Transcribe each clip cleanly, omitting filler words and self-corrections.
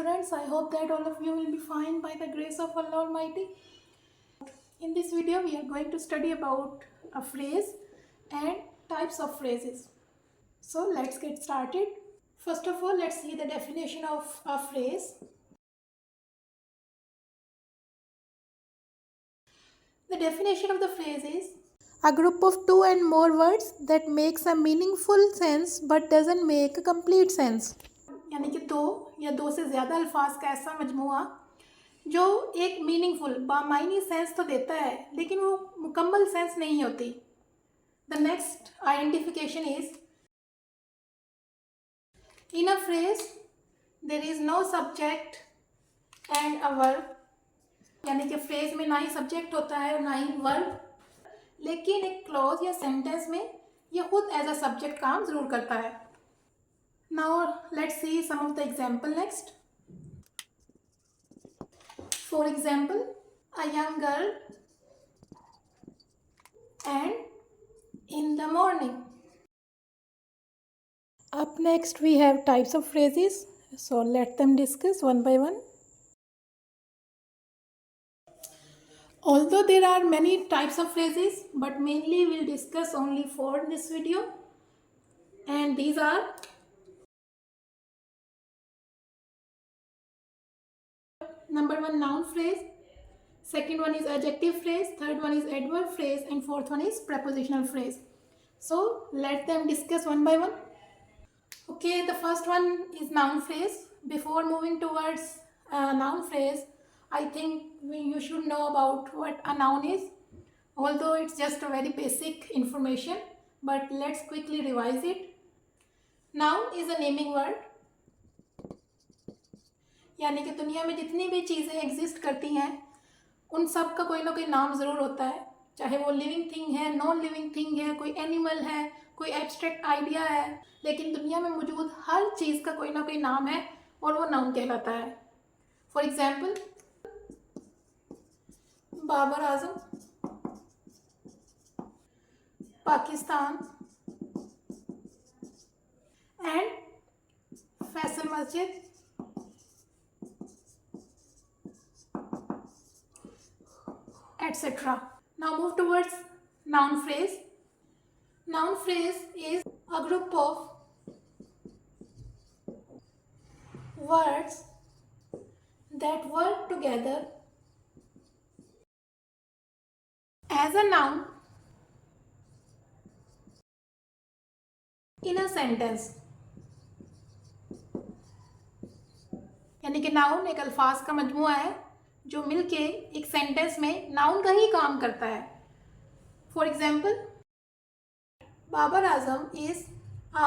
students. I hope that all of you will be fine by the grace of Allah Almighty. In this video, we are going to study about a phrase and types of phrases. So let's get started. First of all, let's see the definition of a phrase. The definition of the phrase is a group of two and more words that makes a meaningful sense but doesn't make a complete sense. यानी कि दो या दो से ज़्यादा अल्फाज का ऐसा मजमुआ जो एक मीनिंगफुल बामायनी सेंस तो देता है लेकिन वो मुकम्मल सेंस नहीं होती. The next identification is in a phrase there is no subject and a verb. यानी कि फ्रेज में ना ही सब्जेक्ट होता है और ना ही वर्ब, लेकिन एक क्लॉज या सेंटेंस में ये खुद एज अ सब्जेक्ट काम ज़रूर करता है. Now let's see some of the example next. For example, a young girl and in the morning. Up next we have types of phrases. So let them discuss one by one. Although there are many types of phrases, but mainly we'll discuss only four in this video. And these are number one, noun phrase. Second one is adjective phrase. Third one is adverb phrase. And fourth one is prepositional phrase. So let them discuss one by one. Okay, the first one is noun phrase. Before moving towards noun phrase, I think you should know about what a noun is. Although it's just a very basic information, but let's quickly revise it. Noun is a naming word. यानी कि दुनिया में जितनी भी चीज़ें exist करती हैं उन सब का कोई ना कोई नाम ज़रूर होता है, चाहे वो लिविंग थिंग है, नॉन लिविंग थिंग है, कोई एनिमल है, कोई एब्स्ट्रैक्ट आइडिया है, लेकिन दुनिया में मौजूद हर चीज़ का कोई ना कोई नाम है और वो नाउन कहलाता है. For example, Babar Azam, Pakistan and Faisal Masjid, etc. Now move towards noun phrase. Noun phrase is a group of words that work together as a noun in a sentence. यानी कि नाउन एक अल्फाज का मजमुआ है जो मिलके एक सेंटेंस में नाउन का ही काम करता है. For example, Babar Azam is a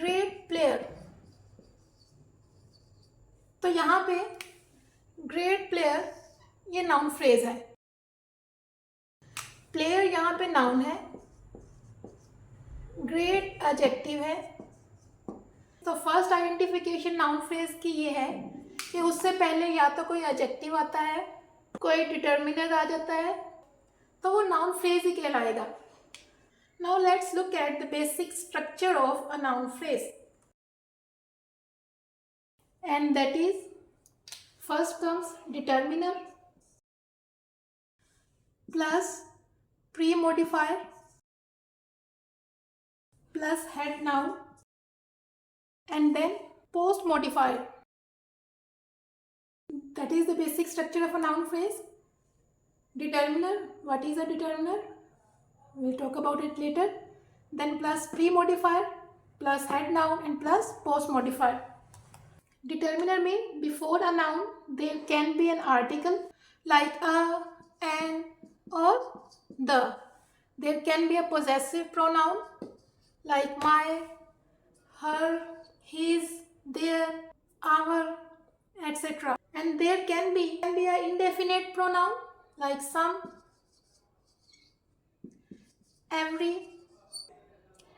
great player. तो यहाँ पे ग्रेट प्लेयर ये नाउन फ्रेज है. प्लेयर यहाँ पे नाउन है, ग्रेट एडजेक्टिव है. तो फर्स्ट आइडेंटिफिकेशन नाउन फ्रेज की ये है कि उससे पहले या तो कोई एडजेक्टिव आता है, कोई डिटर्मिनर आ जाता है, तो वो नाउन फ्रेज ही कहलाएगा. Now let's look at the basic structure of a noun phrase, and that is first comes determiner plus pre modifier plus head noun and then post modifier. That is the basic structure of a noun phrase. Determiner, what is a determiner? We'll talk about it later. Then plus pre-modifier, plus head noun and plus post modifier. Determiner means before a noun there can be an article like a, an or the. There can be a possessive pronoun like my, her, his, their, our, etc. And there can be an indefinite pronoun like some, every,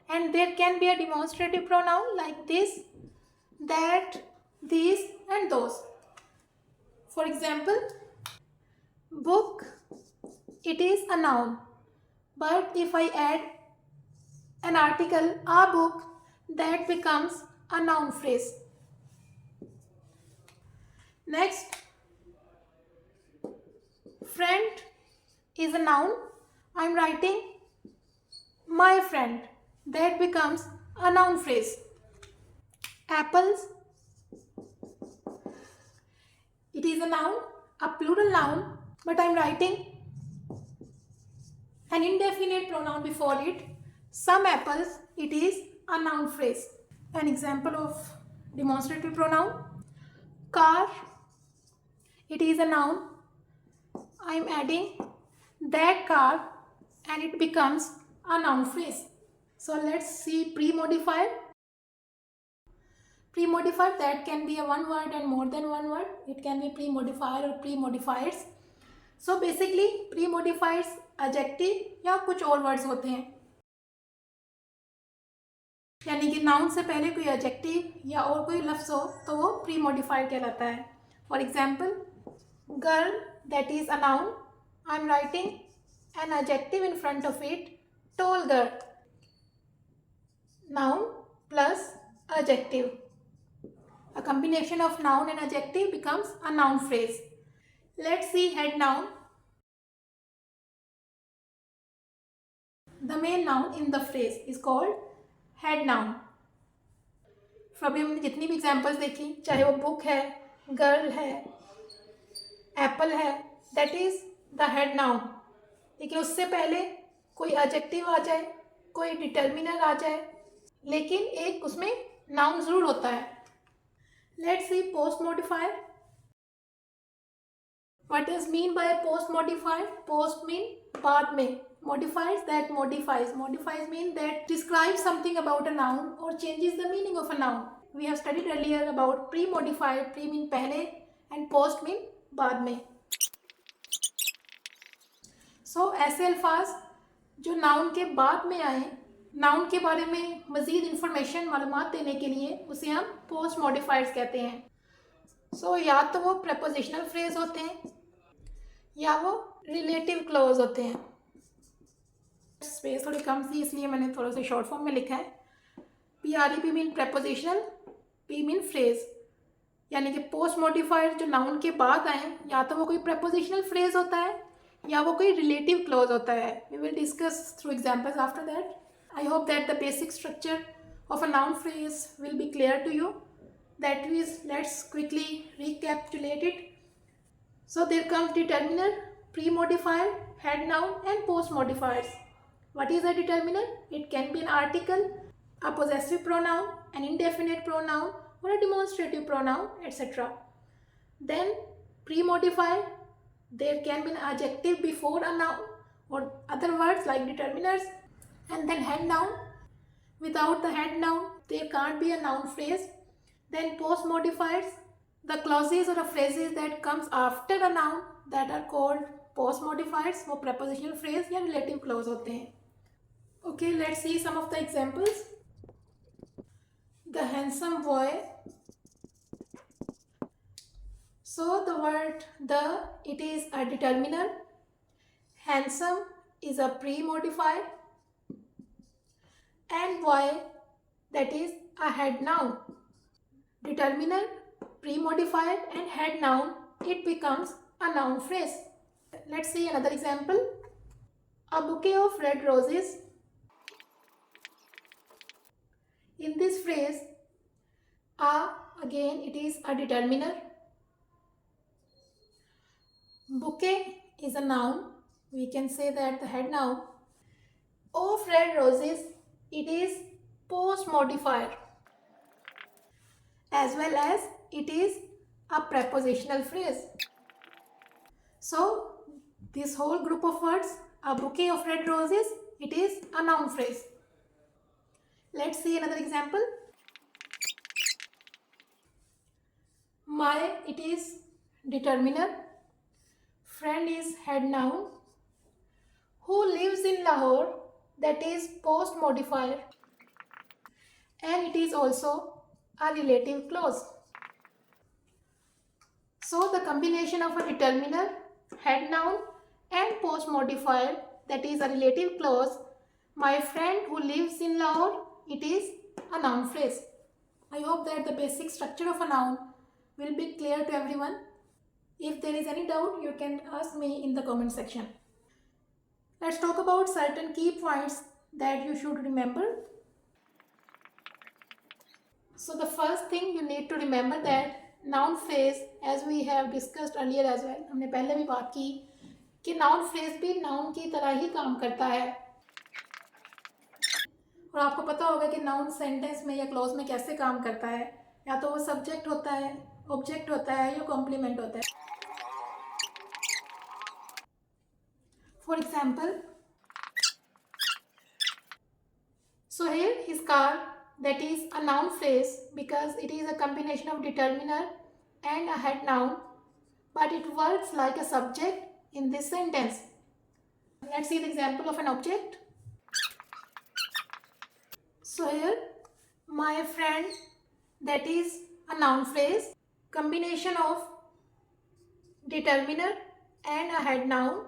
and there can be a demonstrative pronoun like this, that, these and those. For example, book, it is a noun, but if I add an article, a book, that becomes a noun phrase. Next, friend is a noun. I'm writing my friend. That becomes a noun phrase. Apples, it is a noun, a plural noun, but I'm writing an indefinite pronoun before it. Some apples, it is a noun phrase. An example of demonstrative pronoun. Car, it is a noun. I'm adding that car and it becomes a noun phrase. So let's see pre-modifier. Pre-modifier, that can be a one word and more than one word. It can be pre-modifier or pre-modifiers. So basically pre-modifiers adjective या कुछ और words होते हैं, यानी कि noun से पहले कोई एडजेक्टिव या और कोई लफ्ज़ हो तो वो प्री मॉडिफाइड कहलाता है. For example, girl, that is a noun. I am writing an adjective in front of it, tall girl. Noun plus adjective, a combination of noun and adjective becomes a noun phrase. Let's see head noun. The main noun in the phrase is called head noun. अभी हमने जितनी भी examples देखी, चाहे वो book है, girl है, Apple है, that is the head noun. लेकिन उससे पहले कोई एडजेक्टिव आ जाए, कोई डिटर्मिनर आ जाए, लेकिन एक उसमें नाउन जरूर होता है. Let's see post modifier. What does mean by post modifier? Post mean बाद में, modifiers that modifies. Modifies mean that describes something about a noun or changes the meaning of a noun. We have studied earlier about pre-modifier. Pre mean पहले and post mean बाद में. So ऐसे अल्फाज जो noun के बाद में आए, नाउन के बारे में मज़ीद इंफॉर्मेशन मालूमात देने के लिए, उसे हम पोस्ट मॉडिफायर्स कहते हैं. So या तो वो प्रपोजिशनल फ्रेज होते हैं या वो रिलेटिव क्लॉज होते हैं. स्पेस थोड़ी कम थी इसलिए मैंने थोड़ा सा शॉर्ट फॉर्म में लिखा है. PREP mean prepositional, P mean phrase. यानी कि पोस्ट मॉडिफायर जो नाउन के बाद आए, या तो वो कोई प्रपोजिशनल फ्रेज होता है या वो कोई रिलेटिव क्लॉज होता है. We will discuss through examples after that. I hope that the basic structure of a noun phrase will be clear to you. That means let's quickly recapitulate it. So there comes determiner, pre-modifier, head noun and post modifiers. What is a determiner? It can be an article, a possessive pronoun, an indefinite pronoun, or a demonstrative pronoun, etc. Then pre-modifier, there can be an adjective before a noun or other words like determiners. And then head noun. Without the head noun, there can't be a noun phrase. Then post modifiers, the clauses or the phrases that comes after a noun that are called post modifiers. वो prepositional phrase या relative clause होते हैं. Okay, let's see some of the examples. The handsome boy. So the word the, it is a determiner. Handsome is a pre-modifier. And boy, that is a head noun. Determiner, pre-modifier and head noun, it becomes a noun phrase. Let's see another example. A bouquet of red roses. In this phrase, a, again it is a determiner. Bouquet is a noun. We can say that the head noun. Of red roses, it is post modifier, as well as it is a prepositional phrase. So this whole group of words, a bouquet of red roses, it is a noun phrase. Let's see another example. My, it is determiner. Friend is head noun. Who lives in Lahore, that is post modifier, and it is also a relative clause. So the combination of a determiner, head noun and post modifier, that is a relative clause, my friend who lives in Lahore, it is a noun phrase. I hope that the basic structure of a noun will be clear to everyone. If there is any doubt, you can ask me in the comment section. Let's talk about certain key points that you should remember. So the first thing you need to remember that noun phrase, as we have discussed earlier as well, हमने पहले भी बात की कि noun phrase भी noun की तरह ही काम करता है. और आपको पता होगा कि noun sentence में या clause में कैसे काम करता है. या तो वो subject होता है, object होता है या complement होता है. For example, so here his car, that is a noun phrase because it is a combination of determiner and a head noun, but it works like a subject in this sentence. Let's see the example of an object. So here my friend, that is a noun phrase, combination of determiner and a head noun.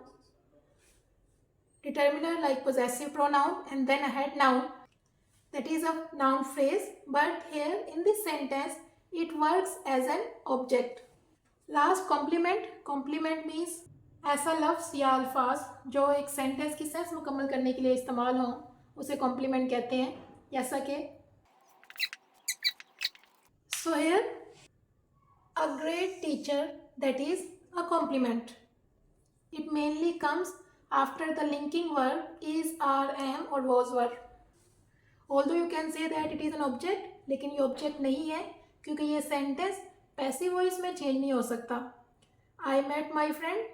Determiner like possessive pronoun and then a head noun, that is a noun phrase, but here in this sentence it works as an object. Last, complement. Complement means ऐसा लफ्ज़ या अल्फाज जो एक sentence की sense मुकम्मल करने के लिए इस्तेमाल हों उसे कॉम्प्लीमेंट कहते हैं. जैसा कि so here a great teacher, that is a compliment. It mainly comes after the linking verb is, are, am or was were. Although you can say that it is an object, लेकिन ये object नहीं है क्योंकि ये sentence passive voice में change नहीं हो सकता. I met my friend,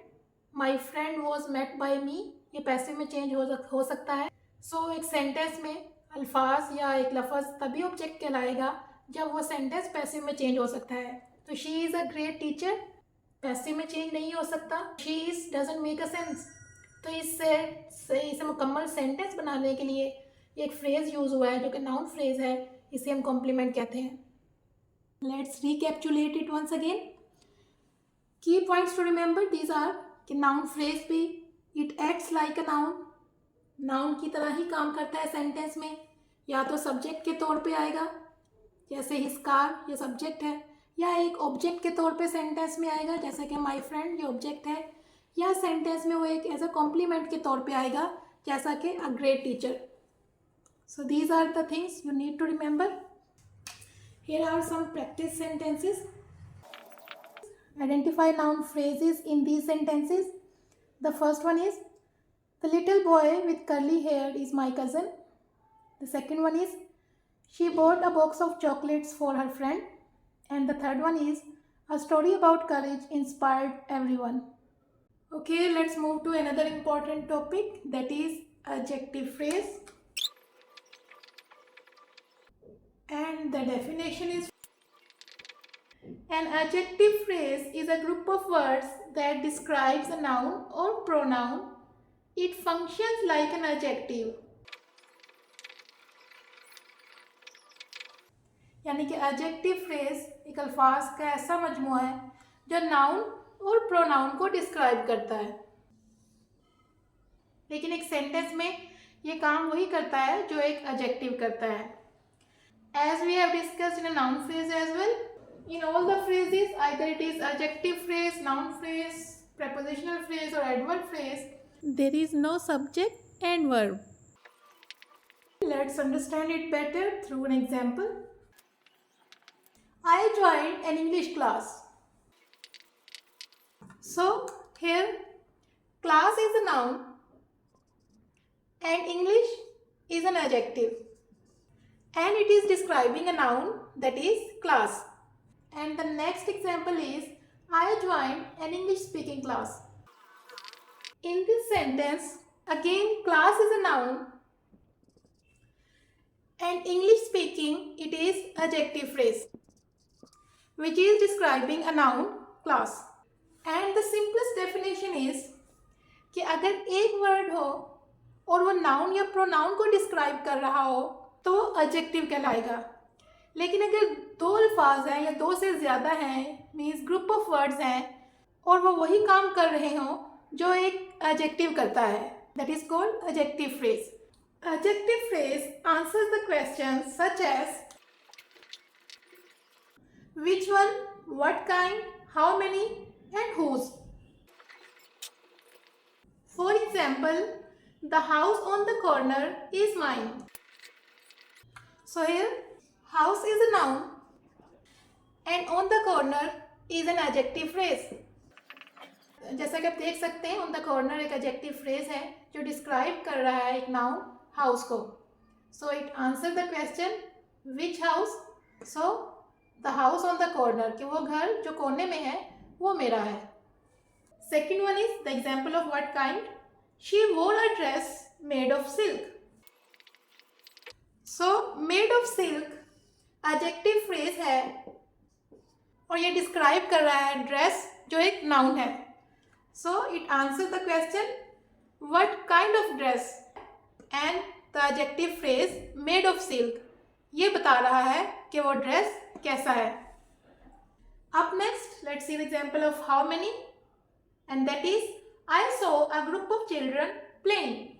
my friend was met by me, ये passive में change हो सकता है. So एक sentence में अल्फाज या एक लफ्ज़ तभी object कहलाएगा जब वो sentence passive में change हो सकता है. तो she is a great teacher, passive में change नहीं हो सकता. she is doesn't make a sense. तो इसे मुकम्मल सेंटेंस बनाने के लिए एक फ्रेज यूज़ हुआ है जो कि नाउन फ्रेज है, इसे हम कॉम्प्लीमेंट कहते हैं. Let's recapitulate it once again. Key points to remember these are कि नाउन फ्रेज भी it acts like a noun, noun की तरह ही काम करता है सेंटेंस में. या तो सब्जेक्ट के तौर पे आएगा जैसे हिज कार ये सब्जेक्ट है, या एक ऑब्जेक्ट के तौर पे सेंटेंस में आएगा जैसे कि माई फ्रेंड ये ऑब्जेक्ट है, या सेंटेंस में वो एक एज अ कॉम्प्लीमेंट के तौर पे आएगा जैसा कि a great teacher. So these are the things you need to remember. Here are some practice sentences. Identify noun phrases in these sentences. The first one is the little boy with curly hair is my cousin. The second one is she bought a box of chocolates for her friend. And the third one is a story about courage inspired everyone. Okay, let's move to another important topic, that is adjective phrase. And the definition is: an adjective phrase is a group of words that describes a noun or pronoun. It functions like an adjective. यानी कि adjective phrase एक अल्फाज का ऐसा मजमूआ है जो noun और pronoun को डिस्क्राइब करता है. लेकिन एक सेंटेंस में ये काम वही करता है जो एक एडजेक्टिव करता है. As we have discussed in a noun phrase as well, in all the phrases either it is adjective phrase, noun phrase, prepositional phrase or adverb phrase, there is no subject and verb. Let's understand it better through an example. I joined an English class. So here class is a noun and English is an adjective, and it is describing a noun, that is class. And the next example is I joined an English speaking class. In this sentence again class is a noun and English speaking it is adjective phrase which is describing a noun class. And the simplest definition is कि अगर एक word हो और वो noun या pronoun को describe कर रहा हो तो वो एडजेक्टिव कहलाएगा. लेकिन अगर दो अल्फाज हैं या दो से ज़्यादा हैं, मीन्स ग्रुप ऑफ वर्ड्स हैं, और वो वही काम कर रहे हों जो एक एडजेक्टिव करता है, that is called adjective phrase. Adjective phrase answers the question such as which one what kind, how many, and whose. For example, the house on the corner is mine. So here, house is a noun and on the corner is an adjective phrase. जैसा कि आप देख सकते हैं, on the corner एक adjective phrase है जो describe कर रहा है एक noun house को. So it answers the question which house? So the house on the corner, कि वो घर जो कोने में है वो मेरा है. Second one is the example of what kind? She wore a dress made of silk. So made of silk adjective phrase है और ये describe कर रहा है dress जो एक noun है. So it answers the question what kind of dress, and the adjective phrase made of silk ये बता रहा है कि वो dress कैसा है. Up next, let's see the example of how many, and that is I saw a group of children playing.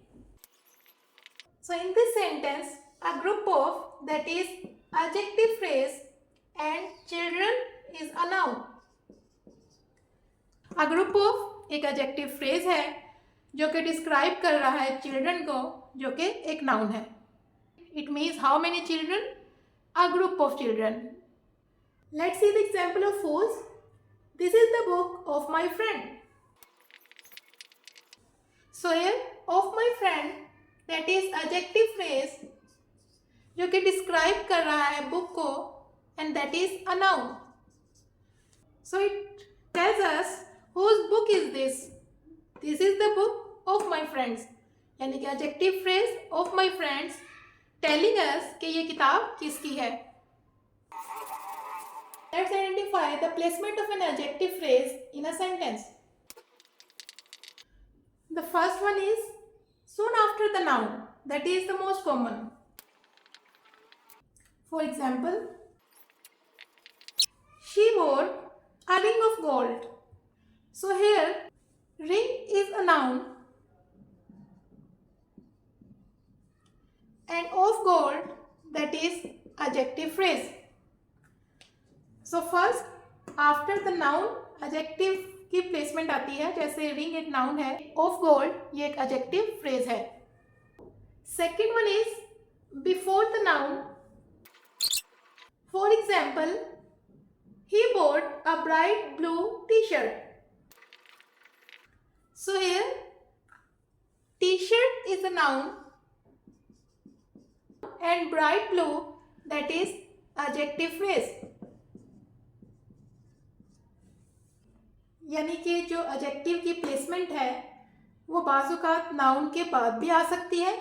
So in this sentence, a group of, that is adjective phrase, and children is a noun. A group of एक adjective phrase है जो कि describe कर रहा है children को, जो कि एक noun है. It means how many children? A group of children. Let's see the example of whose. This is the book of my friend. So here, of my friend, that is adjective phrase जो कि describe कर रहा है book को, and that is a noun. So it tells us whose book is this? This is the book of my friends. यानी कि adjective phrase of my friends telling us कि ये किताब किसकी है. Let's identify the placement of an adjective phrase in a sentence. The first one is soon after the noun. That is the most common. For example, she wore a ring of gold. So here, ring is a noun and of gold, that is adjective phrase. So first, after the noun adjective की placement आती है. जैसे ring एक noun है, of gold ये एक adjective phrase है. Second one is before the noun. For example, he bought a bright blue T shirt. So here T shirt is a noun and bright blue, that is adjective phrase. यानी कि जो adjective की placement है वो बाज़-औक़ात noun के बाद भी आ सकती है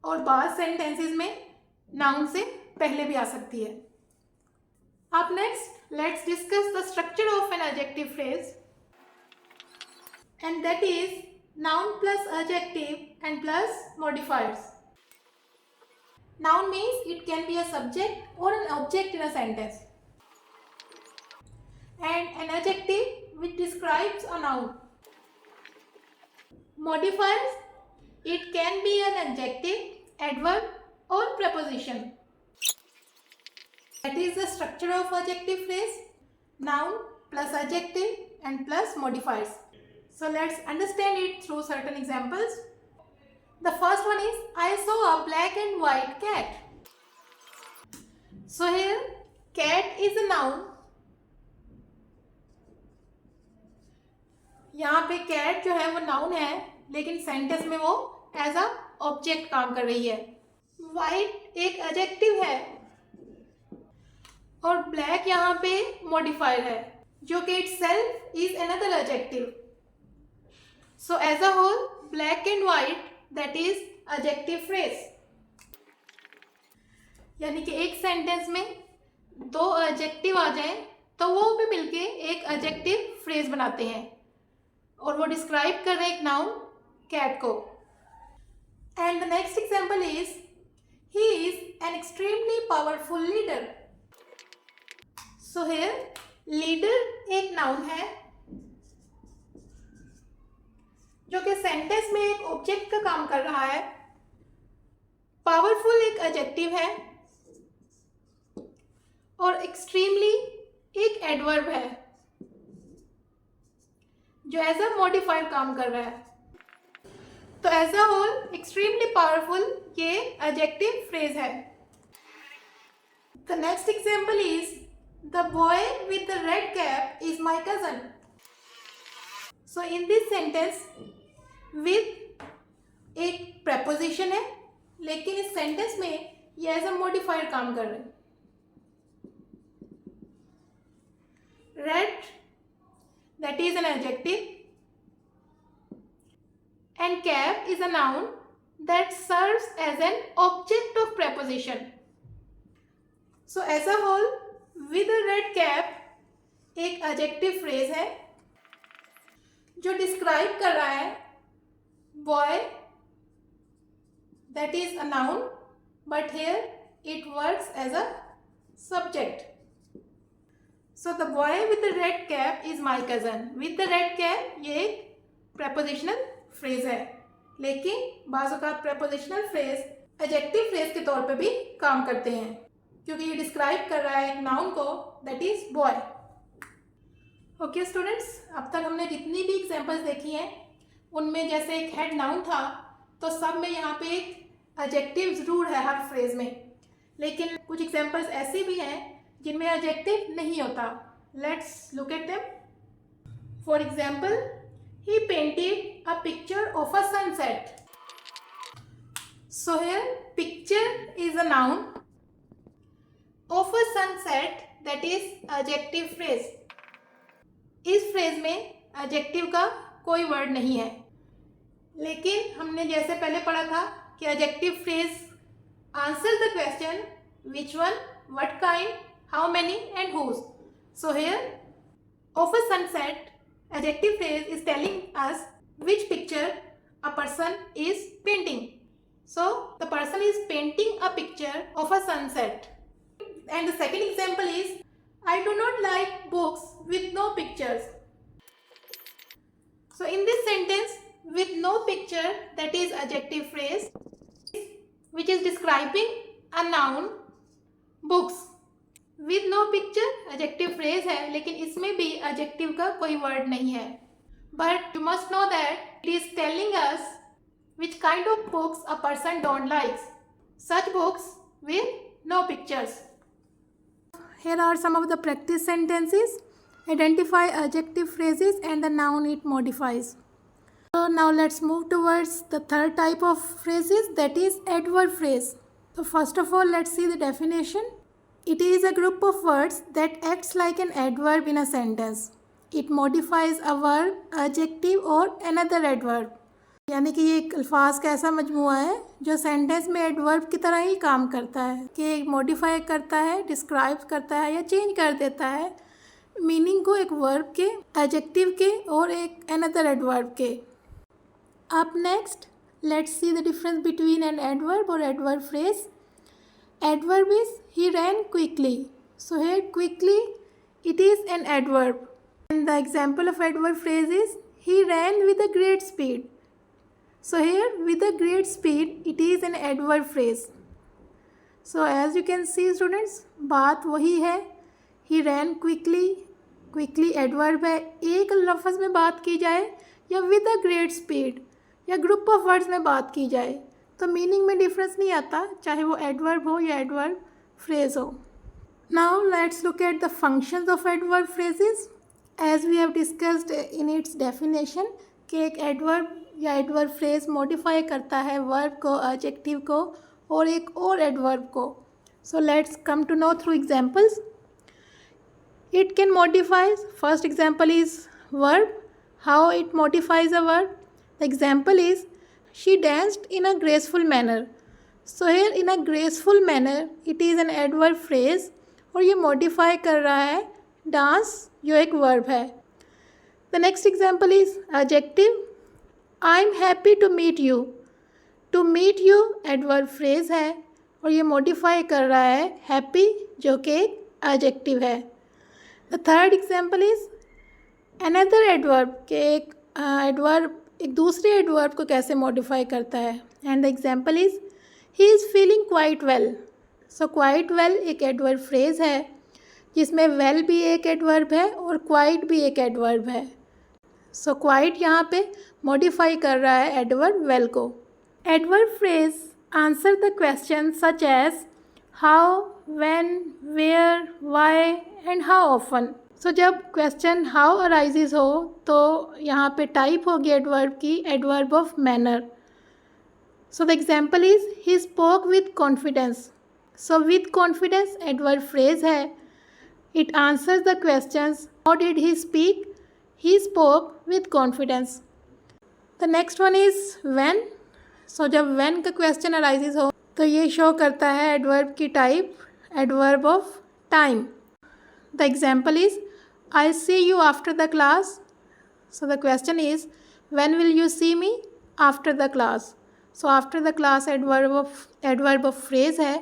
और बाज़ सेंटेंसेस में नाउन से पहले भी आ सकती है. अब next let's discuss the structure of an adjective phrase, and that is noun plus adjective and plus modifiers. Noun means it can be a subject और an object in a sentence, and an adjective which describes a noun. Modifiers, it can be an adjective, adverb or preposition. That is the structure of adjective phrase, noun plus adjective and plus modifiers. So let's understand it through certain examples. The first one is I saw a black and white cat. So here cat is a noun. यहाँ पे cat जो है वो noun है, लेकिन sentence में वो as a object काम कर रही है. वाइट एक एडजेक्टिव है और ब्लैक यहाँ पे मॉडिफायर है जो कि itself is another adjective. So as a whole black and white, that is adjective phrase. यानी कि एक सेंटेंस में दो एडजेक्टिव आ जाएं तो वो भी मिलके एक एडजेक्टिव फ्रेज बनाते हैं और वो डिस्क्राइब कर रहे हैं एक नाउन कैट को. And the next example is he is an extremely powerful leader. So here leader एक नाउन है जो कि सेंटेंस में एक ऑब्जेक्ट का काम कर रहा है. पावरफुल एक एडजेक्टिव है और एक्सट्रीमली एक एडवर्ब है जो एज अ मॉडिफायर काम कर रहा है। तो as a whole extremely powerful ये एडजेक्टिव फ्रेज है। The next example is the boy with the red cap is my cousin. So in this sentence with एक प्रेपोजिशन है, लेकिन इस सेंटेंस में ये एज अ मॉडिफायर काम कर रहे हैं। Red that is an adjective and cap is a noun that serves as an object of preposition. So as a whole with a red cap एक adjective phrase है जो describe कर रहा है boy, that is a noun but here it works as a subject. So the boy with the red cap is my cousin. With the red cap ये एक prepositional phrase है, लेकिन बाज़ औक़ात prepositional phrase adjective phrase के तौर पे भी काम करते हैं क्योंकि ये describe कर रहा है एक noun को, that is boy. Okay students, अब तक हमने जितनी भी examples देखी हैं उनमें जैसे एक head noun था तो सब में यहाँ पे एक adjective ज़रूर है हर phrase में, लेकिन कुछ examples ऐसे भी हैं जिनमें एडजेक्टिव नहीं होता। Let's look at them. For example, he painted a picture of a sunset. So here picture is a noun of a sunset, that is adjective phrase. इस फ्रेज में एडजेक्टिव का कोई वर्ड नहीं है, लेकिन हमने जैसे पहले पढ़ा था कि adjective phrase answer the question which one, what kind, how many and whose. So here of a sunset adjective phrase is telling us which picture a person is painting. So the person is painting a picture of a sunset. And the second example is I do not like books with no pictures. So in this sentence with no picture, that is adjective phrase which is describing a noun books. With no picture adjective phrase है, लेकिन इसमें भी adjective का कोई word नहीं है। But you must know that it is telling us which kind of books a person don't likes, such books with no pictures. Here are some of the practice sentences. Identify adjective phrases and the noun it modifies. So now let's move towards the third type of phrases, that is adverb phrase. So first of all, let's see the definition. It is a group of words that acts like an adverb in a sentence. It modifies a verb, adjective or another adverb. यानी कि ये एक अल्फाज का ऐसा मजमूआ है जो sentence में एडवर्ब की तरह ही काम करता है कि मॉडिफाई करता है, डिस्क्राइब करता है या चेंज कर देता है मीनिंग को एक वर्ब के, एडजेक्टिव के और एक अनदर एडवर्ब के। अब next let's see the difference between an adverb और adverb phrase. Adverb is he ran quickly. So here quickly it is an adverb. And the example of adverb phrase is he ran with a great speed. So here with a great speed it is an adverb phrase. So as you can see students, बात वही है, he ran quickly, quickly adverb है, एक लफ्ज़ में बात की जाए या with a great speed या group of words में बात की जाए तो मीनिंग में डिफरेंस नहीं आता, चाहे वो एडवर्ब हो या एडवर्ब फ्रेज हो। Now let's look at the functions of adverb phrases as we have discussed in its definition कि एक एडवर्ब या एडवर्ब फ्रेज मॉडिफाई करता है वर्ब को, एडजेक्टिव को और एक और एडवर्ब को। So let's come to know through examples. It can modify, first example is verb, how it modifies a verb. The example is she danced in a graceful manner. So here in a graceful manner it is an adverb phrase और ये modify कर रहा है dance जो एक verb है। The next example is adjective. I am happy to meet you. To meet you adverb phrase है और ये modify कर रहा है happy जो कि एक adjective है। The third example is another adverb के एक adverb एक दूसरे एडवर्ब को कैसे मॉडिफाई करता है। And the example is he is feeling quite well. So quite well एक एडवर्ब फ्रेज है जिसमें वेल भी एक एडवर्ब है और क्वाइट भी एक एडवर्ब है। सो क्वाइट यहाँ पे मॉडिफाई कर रहा है एडवर्ब वेल को। Adverb phrase answer the question such as how, when, where, why and how often. So जब क्वेश्चन हाउ अराइजेज हो तो यहाँ पे टाइप होगी एडवर्ब की, adverb of manner. So the example is he spoke with confidence. So with confidence adverb phrase है। It answers the questions how did he speak, he spoke with confidence. The next one is when. So जब when का question arises हो तो ये show करता है adverb की type, adverb of time. The example is I'll see you after the class. So the question is when will you see me after the class. So after the class adverb of phrase है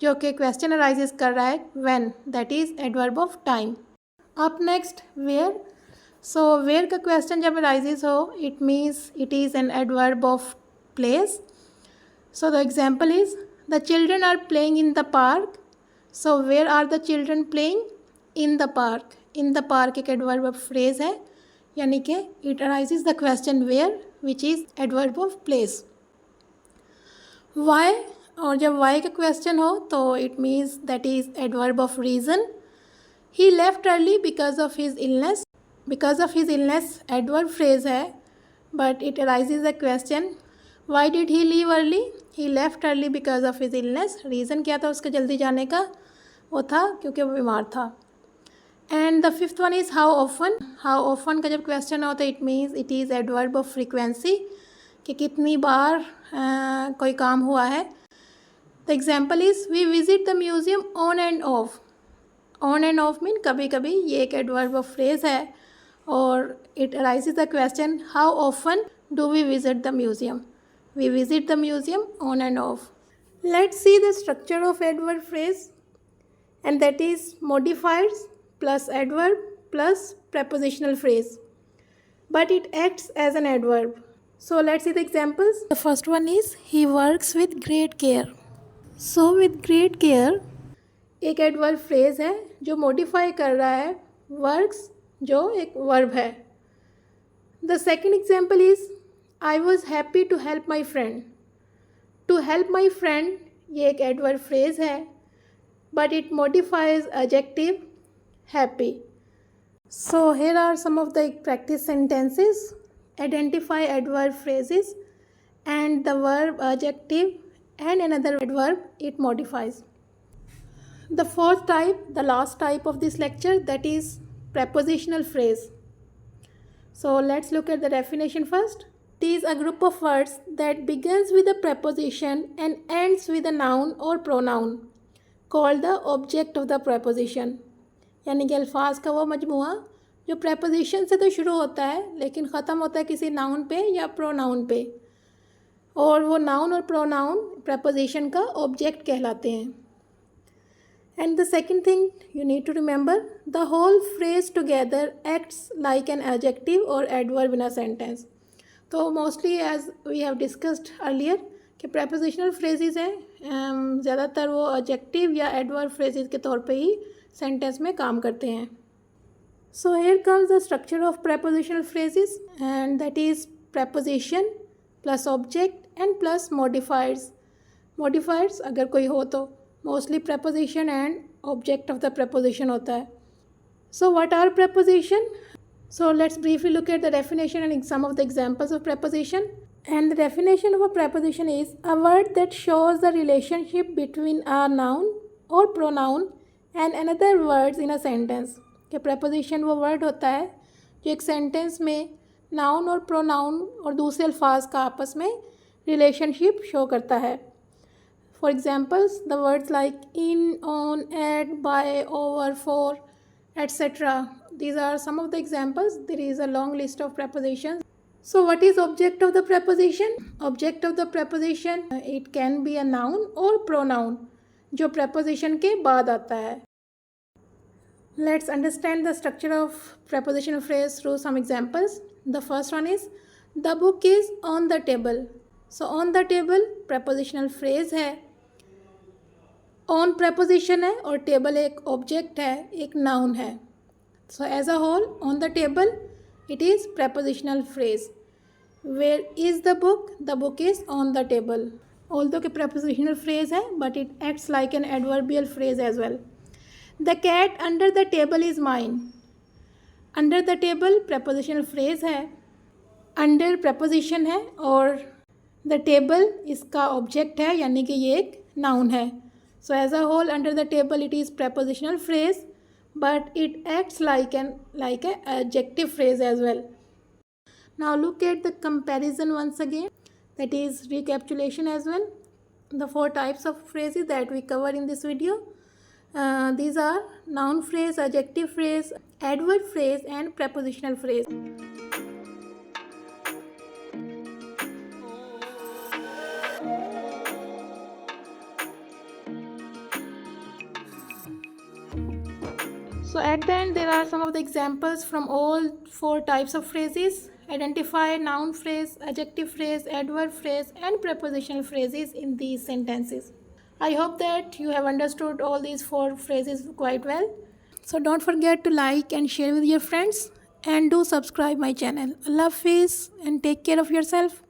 जो कि question arises कर रहा है when, that is adverb of time. Up next where. So where का question जब raises हो it means it is an adverb of place. So the example is the children are playing in the park. So where are the children playing in the park. In the park एक adverb of phrase है, यानी कि it raises the question where which is adverb of place. Why, और जब why का question हो तो it means that is adverb of reason. He left early because of his illness. Because of his illness adverb phrase है, but it arises the question why did he leave early. He left early because of his illness. Reason क्या था उसके जल्दी जाने का, वो था क्योंकि वो बीमार था। And the fifth one is how often. How often का जब क्वेश्चन हो तो it means it is adverb of frequency, कि कितनी बार कोई काम हुआ है। The example is we visit the museum on and off. On and off mean कभी कभी, ये एक एडवर्ब ऑफ फ्रेज है और it arises the question how often do we visit the museum. We visit the museum on and of. Let's see the structure of adverb phrase and that is modifiers plus adverb plus prepositional phrase, but it acts as an adverb. So let's see the examples. The first one is he works with great care. So with great care एक adverb phrase है जो modify कर रहा है works जो एक verb है। The second example is I was happy to help my friend. To help my friend ये एक एडवर्ब फ्रेज है, but it modifies adjective happy. So here are some of the practice sentences. Identify adverb phrases and the verb adjective and another adverb it modifies. The fourth type, the last type of this lecture, that is prepositional phrase. So let's look at the definition first. It is a group of words that begins with a preposition and ends with a noun or pronoun called the object of the preposition. यानी कि अल्फाज का वो मजमूआ जो preposition से तो शुरू होता है लेकिन ख़त्म होता है किसी नाउन पे या प्रोनाउन पे, और वो नाउन और प्रोनाउन प्रेपोजिशन का ऑब्जेक्ट कहलाते हैं। And the second thing you need to remember, the whole phrase together acts like an adjective और एडवर्ब इन अ सेंटेंस। तो mostly as we have discussed earlier कि प्रेपोजिशनल फ्रेजेस हैं, ज़्यादातर वो adjective या एडवर्ब फ्रेजेस के तौर पे ही सेंटेंस में काम करते हैं। So here comes the structure of prepositional phrases and that is preposition plus object and plus modifiers. Modifiers अगर कोई हो तो mostly preposition and object of the preposition होता है। So what are preposition? So let's briefly look at the definition and some of the examples of preposition. And the definition of a preposition is a word that shows the relationship between a noun or pronoun and another words in a sentence. कि preposition वो word होता है जो एक sentence में noun और pronoun और दूसरे अल्फाज का आपस में relationship show करता है. For examples, the words like in, on, at, by, over, for, etc. These are some of the examples. There is a long list of prepositions. So what is object of the preposition? Object of the preposition, it can be a noun or pronoun जो preposition के बाद आता है. Let's understand the structure of prepositional phrase through some examples. The first one is the book is on the table. So on the table prepositional phrase है. On preposition है और table एक object है, एक नाउन है. So as a whole, on the table, it is prepositional phrase. Where is the book? The book is on the table. Although कि prepositional phrase है, but it acts like an adverbial phrase as well. The cat under the table is mine. Under the table prepositional phrase है. Under preposition है और the table इसका object है, यानी कि ये एक noun है. So as a whole, under the table it is prepositional phrase, but it acts like an adjective phrase as well. Now look at the comparison once again, that is recapitulation as well. The 4 types of phrases that we cover in this video. These are noun phrase, adjective phrase, adverb phrase and prepositional phrase. So at the end there are some of the examples from all 4 types of phrases. Identify noun phrase, adjective phrase, adverb phrase and prepositional phrases in these sentences. I hope that you have understood all these 4 phrases quite well. So don't forget to like and share with your friends and do subscribe my channel. Allah Hafiz and take care of yourself.